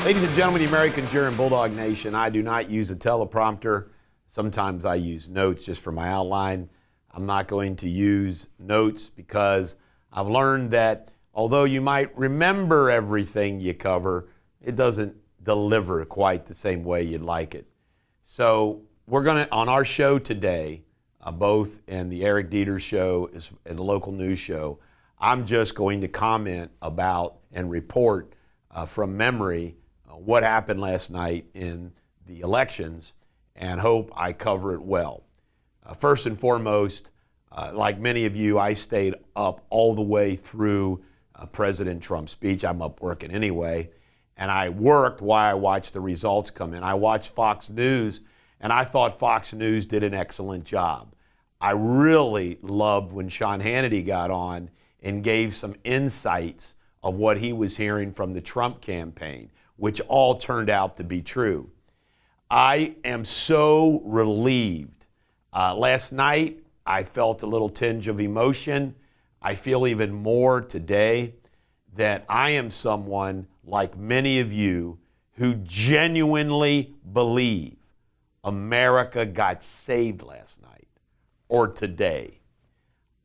Ladies and gentlemen, the American Jury and Bulldog Nation, I do not use a teleprompter. Sometimes I use notes just for my outline. I'm not going to use notes because I've learned that although you might remember everything you cover, it doesn't deliver quite the same way you'd like it. So we're going to, on our show today, both in the Eric Deters Show and the local news show, I'm just going to comment about and report from memory what happened last night in the elections and hope I cover it well. First and foremost, like many of you, I stayed up all the way through President Trump's speech. I'm up working anyway, and I worked while I watched the results come in. I watched Fox News, and I thought Fox News did an excellent job. I really loved when Sean Hannity got on and gave some insights of what he was hearing from the Trump campaign, which all turned out to be true. I am so relieved. Last night, I felt a little tinge of emotion. I feel even more today that I am someone, like many of you, who genuinely believe America got saved last night or today.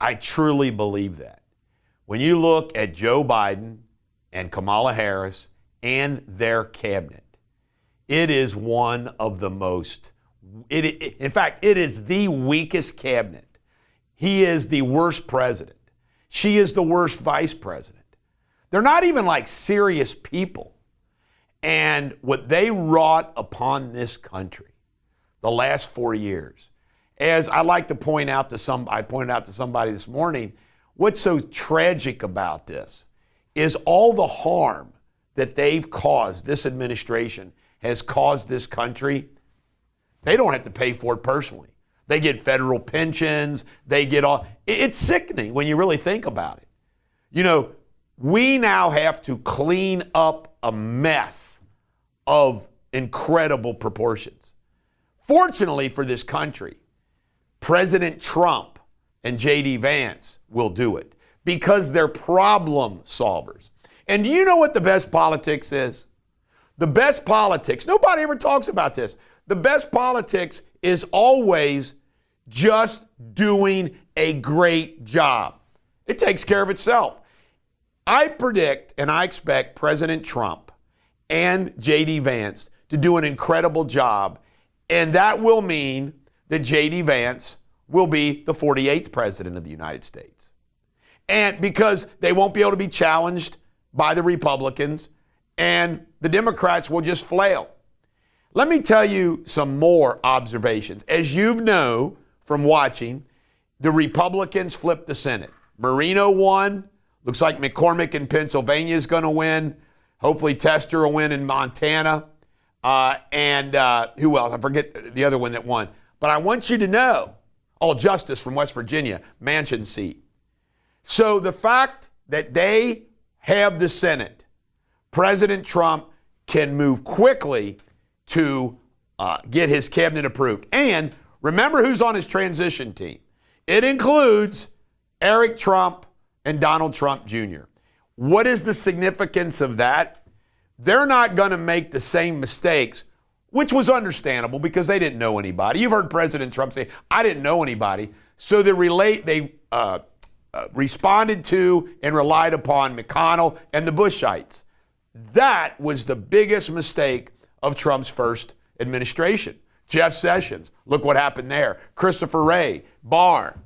I truly believe that. When you look at Joe Biden and Kamala Harris and their cabinet, it is one of the most, in fact, it is the weakest cabinet. He is the worst president. She is the worst vice president. They're not even like serious people. And what they wrought upon this country the last 4 years, as I like to point out to I pointed out to somebody this morning, what's so tragic about this is all the harm that they've caused, this administration has caused this country. They don't have to pay for it personally. They get federal pensions, they get all, it's sickening when you really think about it. You know, we now have to clean up a mess of incredible proportions. Fortunately for this country, President Trump and J.D. Vance will do it because they're problem solvers. And do you know what the best politics is? The best politics, nobody ever talks about this. The best politics is always just doing a great job. It takes care of itself. I predict and I expect President Trump and J.D. Vance to do an incredible job, and that will mean that J.D. Vance will be the 48th president of the United States. And because they won't be able to be challenged by the Republicans, and the Democrats will just flail. Let me tell you some more observations. As you know from watching, the Republicans flipped the Senate. Marino won. Looks like McCormick in Pennsylvania is going to win. Hopefully Tester will win in Montana. And who else? I forget the other one that won. But I want you to know, Justice from West Virginia, Manchin seat. So the fact that they have the Senate, President Trump can move quickly to get his cabinet approved. And remember who's on his transition team. It includes Eric Trump and Donald Trump Jr. What is the significance of that? They're not going to make the same mistakes, which was understandable because they didn't know anybody. You've heard President Trump say, I didn't know anybody. So they responded to and relied upon McConnell and the Bushites. That was the biggest mistake of Trump's first administration. Jeff Sessions, look what happened there. Christopher Wray, Barr.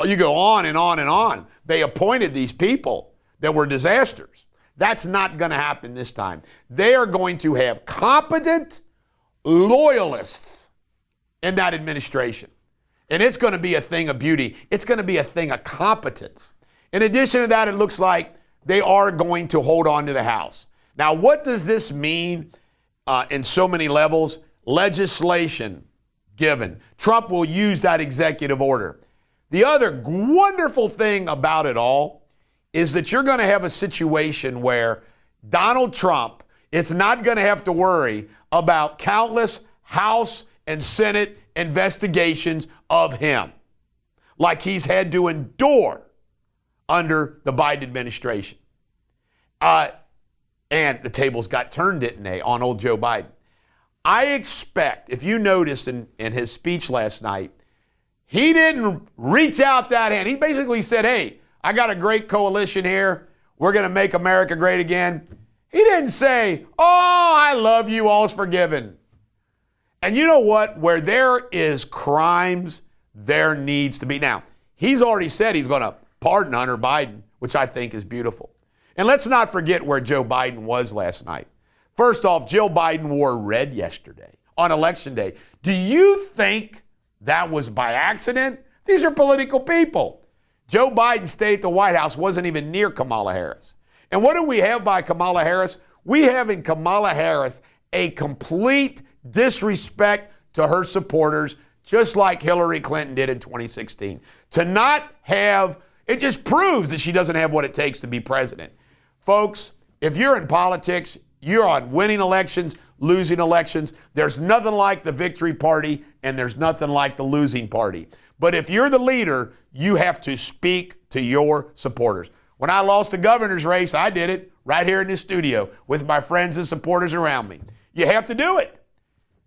You go on and on and on. They appointed these people that were disasters. That's not going to happen this time. They are going to have competent loyalists in that administration. And it's going to be a thing of beauty. It's going to be a thing of competence. In addition to that, it looks like they are going to hold on to the House. Now, what does this mean in so many levels? Legislation given. Trump will use that executive order. The other wonderful thing about it all is that you're going to have a situation where Donald Trump is not going to have to worry about countless House and Senate investigations of him like he's had to endure under the Biden administration. And the tables got turned, didn't they, on old Joe Biden? I expect, if you noticed in his speech last night, he didn't reach out that hand. He basically said, hey, I got a great coalition here. We're going to make America great again. He didn't say, oh, I love you, all's forgiven. And you know what? Where there is crimes, there needs to be. Now, he's already said he's going to pardon Hunter Biden, which I think is beautiful. And let's not forget where Joe Biden was last night. First off, Jill Biden wore red yesterday on Election Day. Do you think that was by accident? These are political people. Joe Biden stayed at the White House, wasn't even near Kamala Harris. And what do we have by Kamala Harris? We have in Kamala Harris a complete disrespect to her supporters, just like Hillary Clinton did in 2016. To not have, it just proves that she doesn't have what it takes to be president. Folks, if you're in politics, you're on winning elections, losing elections. There's nothing like the victory party, and there's nothing like the losing party. But if you're the leader, you have to speak to your supporters. When I lost the governor's race, I did it right here in this studio with my friends and supporters around me. You have to do it.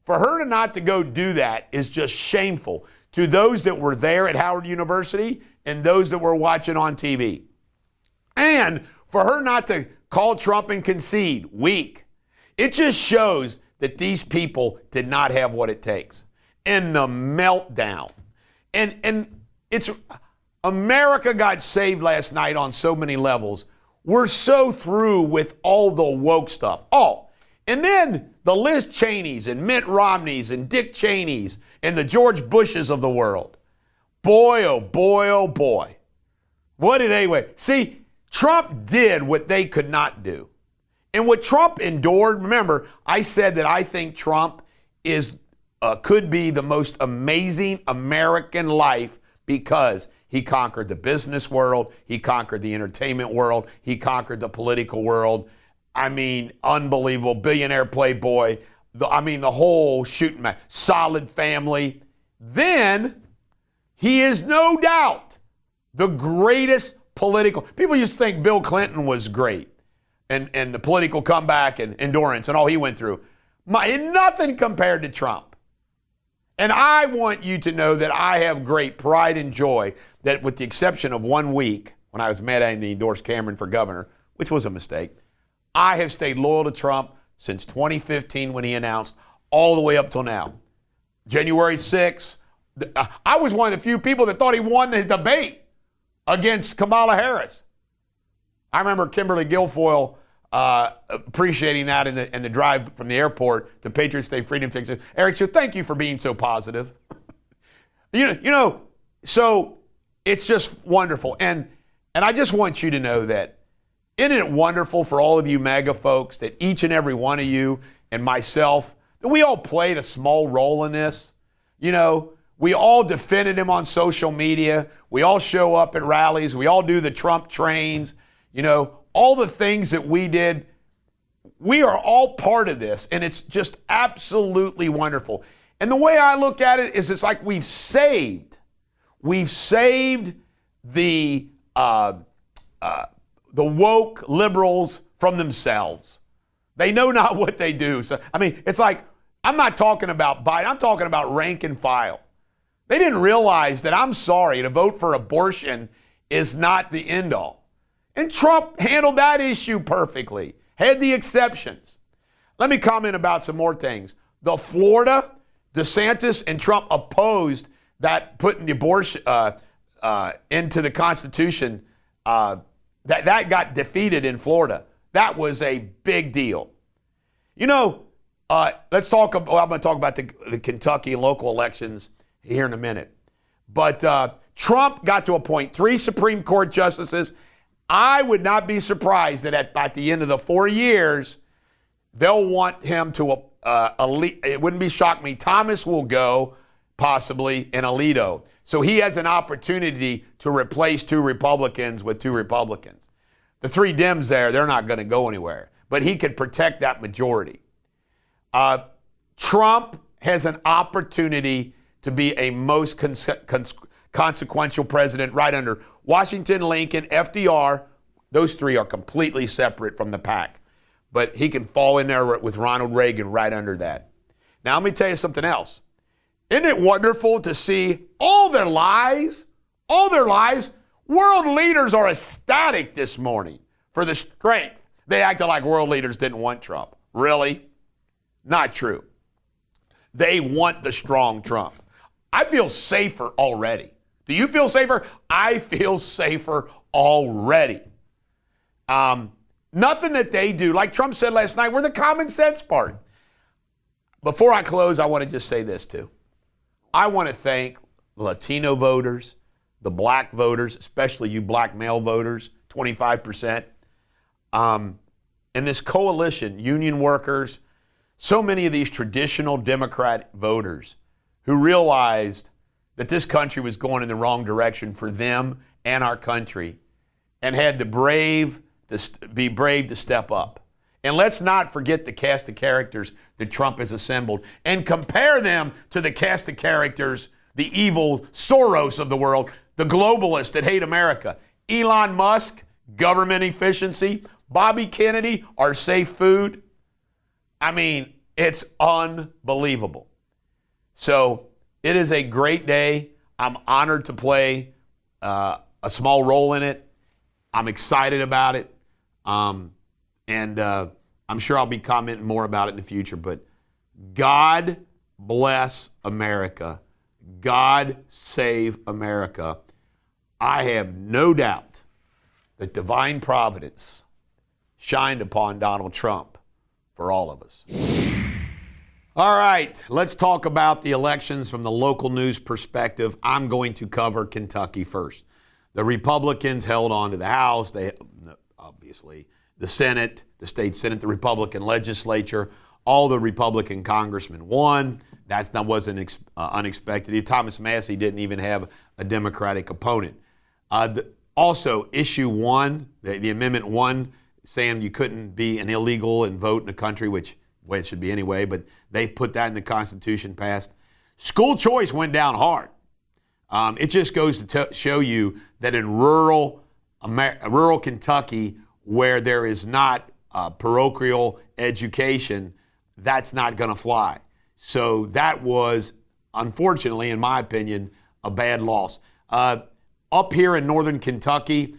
For her to not to go do that is just shameful to those that were there at Howard University and those that were watching on TV. And for her not to call Trump and concede, weak. It just shows that these people did not have what it takes. And the meltdown. And it's America got saved last night on so many levels. We're so through with all the woke stuff. Oh, and then the Liz Cheneys and Mitt Romneys and Dick Cheneys and the George Bushes of the world. Boy, oh boy, oh boy. What did they weigh? See, Trump did what they could not do. And what Trump endured, remember, I said that I think Trump could be the most amazing American life because he conquered the business world, he conquered the entertainment world, he conquered the political world. I mean, unbelievable, billionaire playboy, the whole shooting match, solid family. Then he is no doubt the greatest political. People used to think Bill Clinton was great and the political comeback and endurance and all he went through. Nothing compared to Trump. And I want you to know that I have great pride and joy that with the exception of 1 week when I was mad at him, he endorsed Cameron for governor, which was a mistake, I have stayed loyal to Trump since 2015 when he announced all the way up till now. January 6th, I was one of the few people that thought he won the debate against Kamala Harris. I remember Kimberly Guilfoyle appreciating that in the drive from the airport to Patriots Day Freedom Fix. Eric, so thank you for being so positive. So it's just wonderful. And I just want you to know that isn't it wonderful for all of you MAGA folks that each and every one of you and myself, that we all played a small role in this? We all defended him on social media. We all show up at rallies. We all do the Trump trains. All the things that we did, we are all part of this, and it's just absolutely wonderful. And the way I look at it is it's like we've saved the woke liberals from themselves. They know not what they do. So, it's like, I'm not talking about Biden. I'm talking about rank and file. They didn't realize that, I'm sorry, to vote for abortion is not the end all. And Trump handled that issue perfectly, had the exceptions. Let me comment about some more things. The Florida, DeSantis and Trump opposed that putting the abortion into the Constitution. That got defeated in Florida. That was a big deal. Let's talk. I'm going to talk about the Kentucky local elections here in a minute. But Trump got to appoint 3 Supreme Court justices. I would not be surprised that at the end of the 4 years, they'll want him to, it wouldn't be shock me, Thomas will go, possibly, and Alito. So he has an opportunity to replace 2 Republicans with 2 Republicans. The 3 Dems there, they're not going to go anywhere. But he could protect that majority. Trump has an opportunity to be a most consequential president right under Washington, Lincoln, FDR. Those 3 are completely separate from the pack. but he can fall in there with Ronald Reagan right under that. Now, let me tell you something else. Isn't it wonderful to see all their lies? World leaders are ecstatic this morning for the strength. They acted like world leaders didn't want Trump. Really? Not true. They want the strong Trump. I feel safer already. Do you feel safer? I feel safer already. Nothing that they do, like Trump said last night, we're the common sense party. Before I close, I want to just say this too. I want to thank Latino voters, the black voters, especially you black male voters, 25%. And this coalition, union workers, so many of these traditional Democrat voters who realized that this country was going in the wrong direction for them and our country and had the be brave to step up. And let's not forget the cast of characters that Trump has assembled and compare them to the cast of characters, the evil Soros of the world, the globalists that hate America. Elon Musk, government efficiency. Bobby Kennedy, our safe food. I mean, it's unbelievable. So it is a great day. I'm honored to play a small role in it. I'm excited about it. And I'm sure I'll be commenting more about it in the future. But God bless America. God save America. I have no doubt that divine providence shined upon Donald Trump for all of us. All right, let's talk about the elections from the local news perspective. I'm going to cover Kentucky first. The Republicans held on to the House. They obviously the Senate, the state Senate, the Republican legislature, all the Republican congressmen won. That wasn't unexpected. Thomas Massey didn't even have a Democratic opponent. Also, issue 1, the Amendment 1, saying you couldn't be an illegal and vote in a country, which way it should be anyway, but they've put that in the Constitution passed. School choice went down hard. It just goes to show you that in rural Kentucky, where there is not parochial education, that's not going to fly. So that was, unfortunately, in my opinion, a bad loss. Up here in northern Kentucky,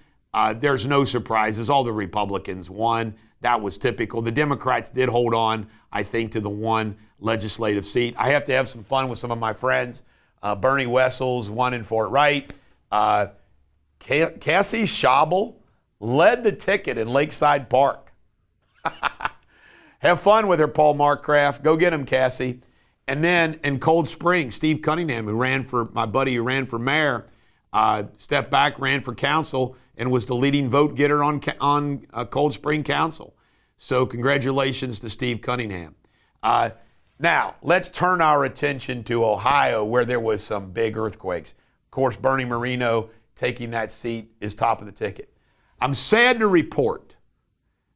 there's no surprises. All the Republicans won. That was typical. The Democrats did hold on, I think, to the one legislative seat. I have to have some fun with some of my friends. Bernie Wessels won in Fort Wright. Cassie Schabel led the ticket in Lakeside Park. Have fun with her, Paul Markcraft. Go get him, Cassie. And then in Cold Spring, Steve Cunningham, my buddy who ran for mayor, stepped back, ran for council, and was the leading vote getter on Cold Spring Council. So congratulations to Steve Cunningham. Now, let's turn our attention to Ohio, where there was some big earthquakes. Of course, Bernie Moreno taking that seat is top of the ticket. I'm sad to report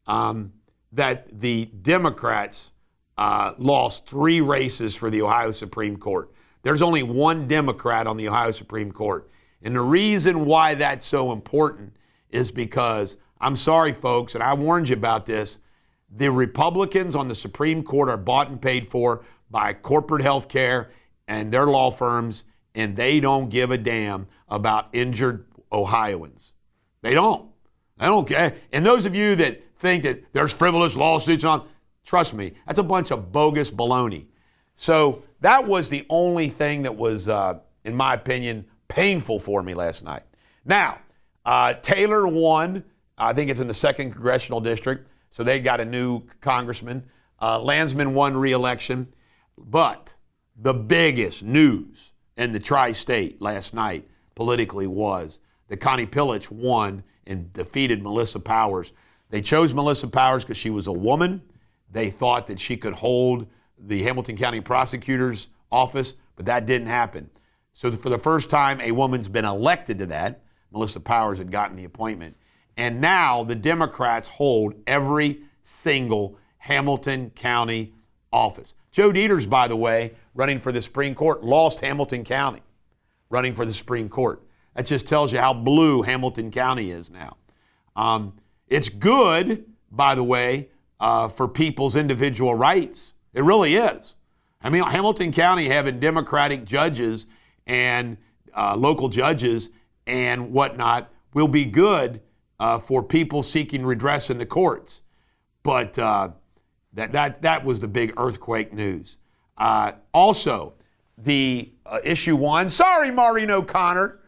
that the Democrats lost 3 races for the Ohio Supreme Court. There's only one Democrat on the Ohio Supreme Court. And the reason why that's so important is because, I'm sorry, folks, and I warned you about this, the Republicans on the Supreme Court are bought and paid for by corporate health care and their law firms, and they don't give a damn about injured Ohioans. They don't. They don't care. And those of you that think that there's frivolous lawsuits on, trust me, that's a bunch of bogus baloney. So that was the only thing that was, in my opinion, painful for me last night. Now, Taylor won. I think it's in the 2nd Congressional District, so they got a new congressman. Landsman won re-election. But the biggest news in the tri-state last night politically was that Connie Pillich won and defeated Melissa Powers. They chose Melissa Powers because she was a woman. They thought that she could hold the Hamilton County Prosecutor's office, but that didn't happen. So for the first time, a woman's been elected to that. Melissa Powers had gotten the appointment. And now the Democrats hold every single Hamilton County office. Joe Deters, by the way, running for the Supreme Court, lost Hamilton County running for the Supreme Court. That just tells you how blue Hamilton County is now. It's good, by the way, for people's individual rights. It really is. I mean, Hamilton County having Democratic judges and local judges and whatnot will be good for people seeking redress in the courts. But that was the big earthquake news. Also, the issue one, sorry, Maureen O'Connor,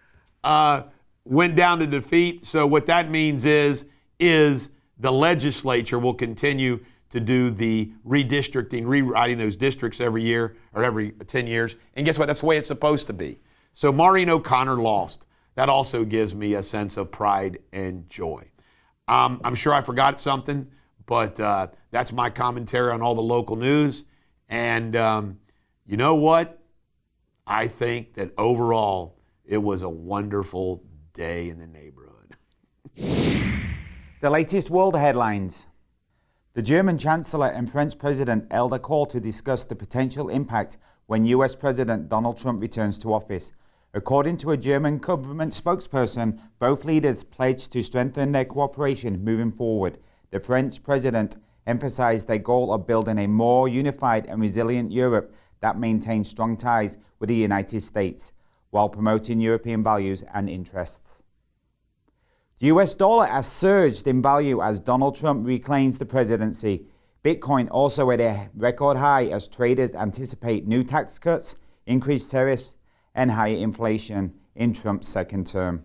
went down to defeat. So what that means is the legislature will continue to do the redistricting, rewriting those districts every year or every 10 years. And guess what? That's the way it's supposed to be. So Maureen O'Connor lost. That also gives me a sense of pride and joy. I'm sure I forgot something, but that's my commentary on all the local news. And you know what? I think that overall it was a wonderful day in the neighborhood. The latest world headlines. The German Chancellor and French President held a call to discuss the potential impact when US President Donald Trump returns to office. According to a German government spokesperson, both leaders pledged to strengthen their cooperation moving forward. The French president emphasized their goal of building a more unified and resilient Europe that maintains strong ties with the United States, while promoting European values and interests. The US dollar has surged in value as Donald Trump reclaims the presidency. Bitcoin also at a record high as traders anticipate new tax cuts, increased tariffs, and higher inflation in Trump's second term.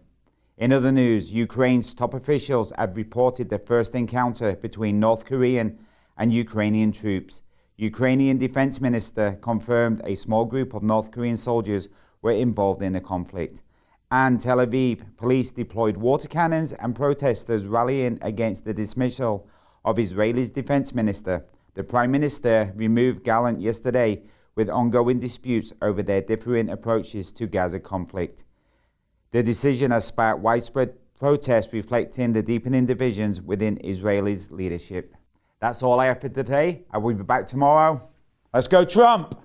In other news, Ukraine's top officials have reported the first encounter between North Korean and Ukrainian troops. Ukrainian Defense Minister confirmed a small group of North Korean soldiers were involved in the conflict. And Tel Aviv police deployed water cannons and protesters rallying against the dismissal of Israel's defense minister. The Prime Minister removed Gallant yesterday with ongoing disputes over their differing approaches to Gaza conflict. The decision has sparked widespread protests reflecting the deepening divisions within Israel's leadership. That's all I have for today. I will be back tomorrow. Let's go, Trump!